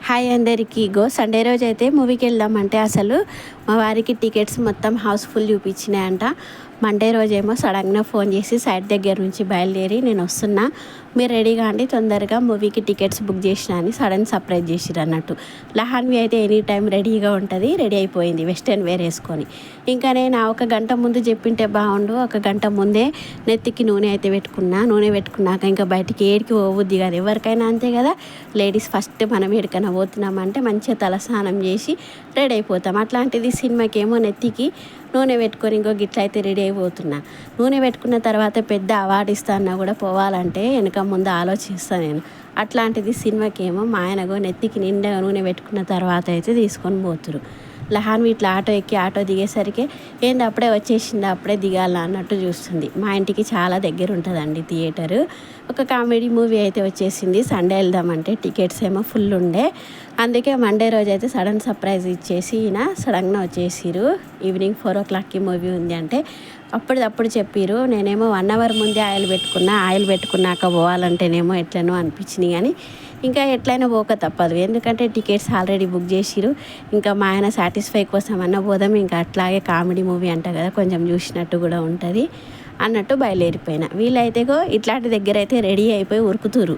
Hi అందరికీ. Sunday రోజు అయితే మూవీకి వెళ్దామంటే అసలు మా వారికి టికెట్స్ మొత్తం హౌస్ఫుల్ చూపించినాయంట. మండే రోజేమో సడన్గా ఫోన్ చేసి సైట్ దగ్గర నుంచి బయలుదేరి నేను వస్తున్నా, మీరు రెడీగా అండి, తొందరగా మూవీకి టికెట్స్ బుక్ చేసిన అని సడన్ సర్ప్రైజ్ చేసిరు అన్నట్టు. లహాన్వి అయితే ఎనీ టైం రెడీగా ఉంటుంది, రెడీ అయిపోయింది వెస్టర్న్ వేర్ వేసుకొని. ఇంకా నేను ఒక గంట ముందు చెప్పింటే బాగుండు, ఒక గంట ముందే నెత్తికి నూనె అయితే పెట్టుకున్నా. నూనె పెట్టుకున్నాక ఇంకా బయటికి ఏడికి పోవద్ది కదా, ఎవరికైనా అంతే కదా. లేడీస్ ఫస్ట్ మనం ఎక్కడికైనా పోతున్నామంటే మంచిగా తలస్నానం చేసి రెడీ అయిపోతాం. అట్లాంటిది సినిమాకేమో నెత్తికి నూనె పెట్టుకొని ఇంకో గిట్ల అయితే రెడీ అయిపోతున్నా. నూనె పెట్టుకున్న తర్వాత పెద్ద అవార్డు ఇస్తాన్నా కూడా పోవాలంటే వెనక ముందు ఆలోచిస్తాను నేను. అట్లాంటిది సినిమాకేమో మా ఆయనగో నెత్తికి నిండా నూనె పెట్టుకున్న తర్వాత అయితే తీసుకొని పోతురు. లహాన్ ఇట్లా ఆటో ఎక్కి ఆటో దిగేసరికి ఏంది అప్పుడే వచ్చేసింది, అప్పుడే దిగాల అన్నట్టు చూస్తుంది. మా ఇంటికి చాలా దగ్గర ఉంటుందండి థియేటరు. ఒక కామెడీ మూవీ అయితే వచ్చేసింది. సండే వెళ్దామంటే టికెట్స్ ఏమో ఫుల్ ఉండే, అందుకే మండే రోజు అయితే సడన్ సర్ప్రైజ్ ఇచ్చేసి ఈయన సడన్గా వచ్చేసిరు. ఈవినింగ్ 4 o'clockకి మూవీ ఉంది అంటే అప్పుడు చెప్పిరు. నేనేమో 1 hour ముందే ఆయిల్ పెట్టుకున్నాక పోవాలంటేనేమో ఎట్లనో అనిపించింది, కానీ ఇంకా ఎట్లయినా పోక తప్పదు, ఎందుకంటే టికెట్స్ ఆల్రెడీ బుక్ చేసిరు. ఇంకా మా ఆయన సాటిస్ఫై కోసం అన్న పోదాం, ఇంకా అట్లాగే కామెడీ మూవీ అంట కదా, కొంచెం చూసినట్టు కూడా ఉంటుంది అన్నట్టు బయలుదేరిపోయినా. వీళ్ళైతేగో ఇట్లాంటి దగ్గర అయితే రెడీ అయిపోయి ఉరుకుతురు.